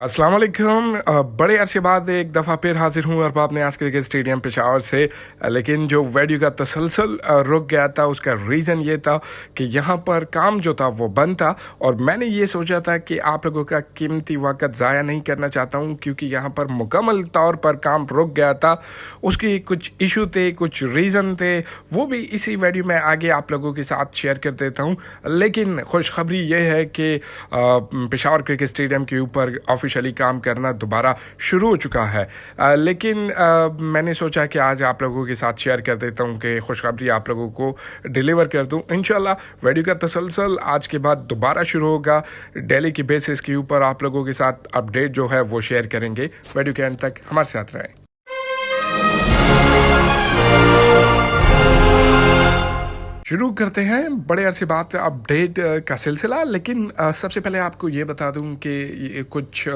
अस्सलाम वालेकुम। बड़े अरसे बाद एक दफ़ा फिर हाजिर हूँ और आपने आज क्रिकेट स्टेडियम पेशावर से। लेकिन जो वीडियो का तसलसल रुक गया था उसका रीज़न ये था कि यहाँ पर काम जो था वो बंद था और मैंने ये सोचा था कि आप लोगों का कीमती वक्त ज़ाया नहीं करना चाहता हूँ क्योंकि यहाँ पर मुकम्मल तौर पर काम रुक गया था। उसकी कुछ इशू थे, कुछ रीज़न थे, वो भी इसी वीडियो में आगे आप लोगों के साथ शेयर कर देता हूँ। लेकिन खुशखबरी ये है कि पेशावर क्रिकेट स्टेडियम के ऊपर ऑफिशियली काम करना दोबारा शुरू हो चुका है। लेकिन मैंने सोचा कि आज आप लोगों के साथ शेयर कर देता हूं कि खुशखबरी आप लोगों को डिलीवर कर दूं। इंशाल्लाह वीडियो का तसलसल आज के बाद दोबारा शुरू होगा। डेली की बेसिस के ऊपर आप लोगों के साथ अपडेट जो है वो शेयर करेंगे। वीडियो के अंत तक हमारे साथ रहें। शुरू करते हैं बड़े अरसे बाद अपडेट का सिलसिला। लेकिन सबसे पहले आपको ये बता दूं कि ये कुछ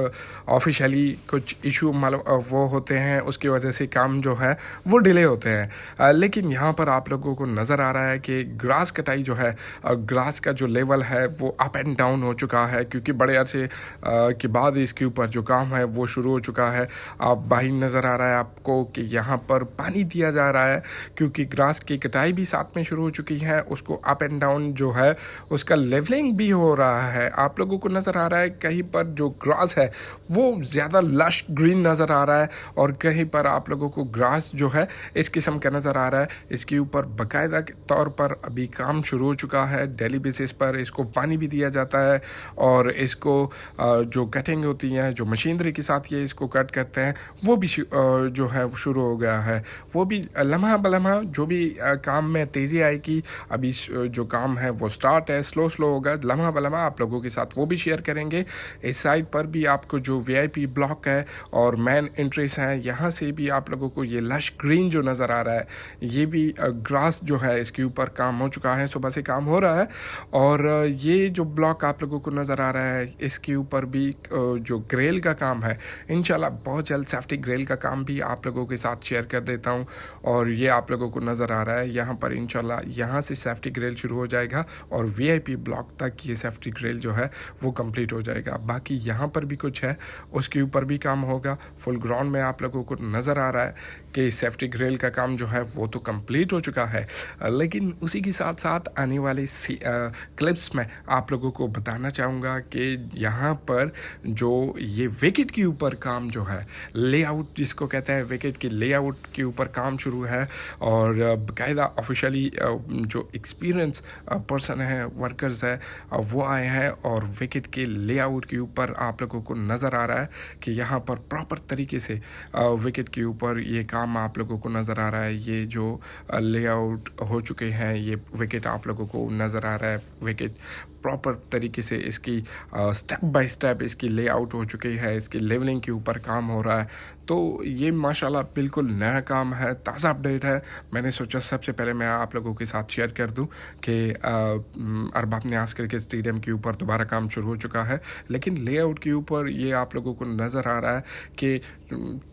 ऑफिशियली कुछ इशू मतलब वो होते हैं, उसकी वजह से काम जो है वो डिले होते हैं। लेकिन यहाँ पर आप लोगों को नज़र आ रहा है कि ग्रास कटाई जो है, ग्रास का जो लेवल है वो अप एंड डाउन हो चुका है क्योंकि बड़े अरसे के बाद इसके ऊपर जो काम है वो शुरू हो चुका है। आप बाहर नज़र आ रहा है आपको कि यहाँ पर पानी दिया जा रहा है क्योंकि ग्रास की कटाई भी साथ में शुरू हो चुकी है। उसको अप एंड डाउन जो है उसका लेवलिंग भी हो रहा है। आप लोगों को नज़र आ रहा है कहीं पर जो ग्रास है वो ज़्यादा लश ग्रीन नज़र आ रहा है और कहीं पर आप लोगों को ग्रास जो है इस किस्म का नज़र आ रहा है। इसके ऊपर बाकायदा तौर पर अभी काम शुरू हो चुका है। डेली बेसिस पर इसको पानी भी दिया जाता है और इसको जो कटिंग होती है, जो मशीनरी के साथ ये इसको कट करते हैं, वो भी जो है शुरू हो गया है। वो भी लम्हा बलम्हा जो भी काम में तेज़ी आएगी। अभी जो काम है वो स्टार्ट है, स्लो होगा, लम्हा बलम्हा आप लोगों के साथ वो भी शेयर करेंगे। इस साइड पर भी आपको जो वीआईपी ब्लॉक है और मेन एंट्रीज हैं, यहाँ से भी आप लोगों को ये लश ग्रीन जो नज़र आ रहा है, ये भी ग्रास जो है इसके ऊपर काम हो चुका है, सुबह से काम हो रहा है। और ये जो ब्लॉक आप लोगों को नज़र आ रहा है इसके ऊपर भी जो ग्रेल का काम है, इंशाल्लाह बहुत जल्द सेफ्टी ग्रेल का काम भी आप लोगों के साथ शेयर कर देता हूँ। और ये आप लोगों को नज़र आ रहा है यहाँ पर इंशाल्लाह यहाँ से सेफ्टी ग्रिल शुरू हो जाएगा और वीआईपी ब्लॉक तक ये सेफ्टी ग्रिल जो है वो कंप्लीट हो जाएगा। बाकी यहाँ पर भी कुछ है, उसके ऊपर भी काम होगा। फुल ग्राउंड में आप लोगों को नज़र आ रहा है कि सेफ्टी ग्रिल का काम जो है वो तो कंप्लीट हो चुका है। लेकिन उसी के साथ साथ आने वाले क्लिप्स में आप लोगों को बताना चाहूँगा कि यहाँ पर जो ये विकेट के ऊपर काम जो है, लेआउट जिसको कहते हैं, विकेट के लेआउट के ऊपर काम शुरू है और बाकायदा ऑफिशियली जो एक्सपीरियंस पर्सन है, वर्कर्स है, वो आए हैं और विकेट के लेआउट के ऊपर आप लोगों को नज़र आ रहा है कि यहाँ पर प्रॉपर तरीके से विकेट के ऊपर ये काम आप लोगों को नज़र आ रहा है। ये जो लेआउट हो चुके हैं, ये विकेट आप लोगों को नज़र आ रहा है। विकेट प्रॉपर तरीके से इसकी स्टेप बाय स्टेप इसकी लेआउट हो चुकी है, इसकी लेवलिंग के ऊपर काम हो रहा है। तो ये माशाल्लाह बिल्कुल नया काम है, ताज़ा अपडेट है। मैंने सोचा सबसे पहले मैं आप लोगों के साथ शेयर कर दूं कि अरबाब न्याज़ क्रिकेट स्टेडियम के ऊपर दोबारा काम शुरू हो चुका है। लेकिन लेआउट के ऊपर ये आप लोगों को नज़र आ रहा है कि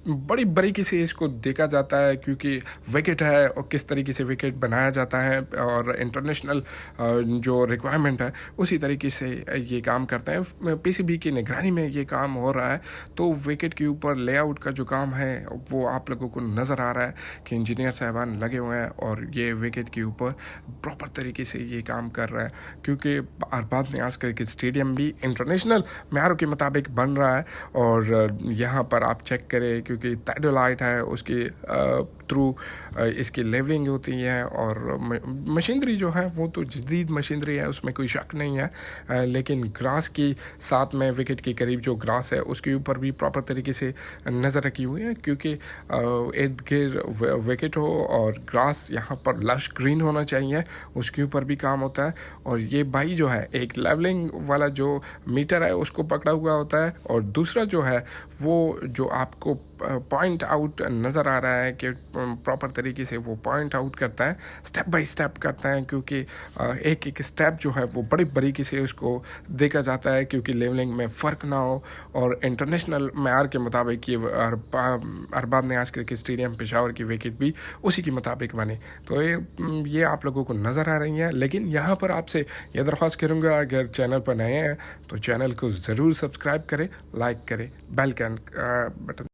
बड़ी बारीकी से इसको देखा जाता है क्योंकि विकेट है और किस तरीके से विकेट बनाया जाता है और इंटरनेशनल जो रिक्वायरमेंट है उसी तरीके से ये काम करते हैं। पीसीबी की निगरानी में ये काम हो रहा है। तो विकेट के ऊपर लेआउट का जो काम है वो आप लोगों को नज़र आ रहा है कि इंजीनियर साहबान लगे हुए हैं और ये विकेट के ऊपर प्रॉपर तरीके से ये काम कर रहा है क्योंकि अरबाब न्याज़ क्रिकेट स्टेडियम भी इंटरनेशनल मेयारों के मुताबिक बन रहा है। और यहाँ पर आप चेक करें क्योंकि टाइडोलाइट है, उसके थ्रू इसकी लेवलिंग होती है और मशीनरी जो है वो तो जदीद मशीनरी है, उसमें कोई शक नहीं है। लेकिन ग्रास की साथ में विकेट के करीब जो ग्रास है उसके ऊपर भी प्रॉपर तरीके से नज़र रखी हुई है क्योंकि इर्द गिर्द विकेट हो और ग्रास यहाँ पर लश ग्रीन होना चाहिए, उसके ऊपर भी काम होता है। और ये भाई जो है एक लेवलिंग वाला जो मीटर है उसको पकड़ा हुआ होता है और दूसरा जो है वो जो आपको पॉइंट आउट नज़र आ रहा है कि प्रॉपर तरीके से वो पॉइंट आउट करता है, स्टेप बाय स्टेप करता है, क्योंकि एक एक स्टेप जो है वो बड़ी बारीकी से उसको देखा जाता है, क्योंकि लेवलिंग में फ़र्क ना हो और इंटरनेशनल मैार के मुताबिक ये अरबाब नियाज़ क्रिकेट स्टेडियम पेशावर की विकेट भी उसी के मुताबिक बने। तो ये आप लोगों को नज़र आ रही है। लेकिन यहाँ पर आपसे यह दरख्वास्त करूँगा, अगर चैनल पर नए हैं तो चैनल को ज़रूर सब्सक्राइब करें, लाइक करें, बेल का बटन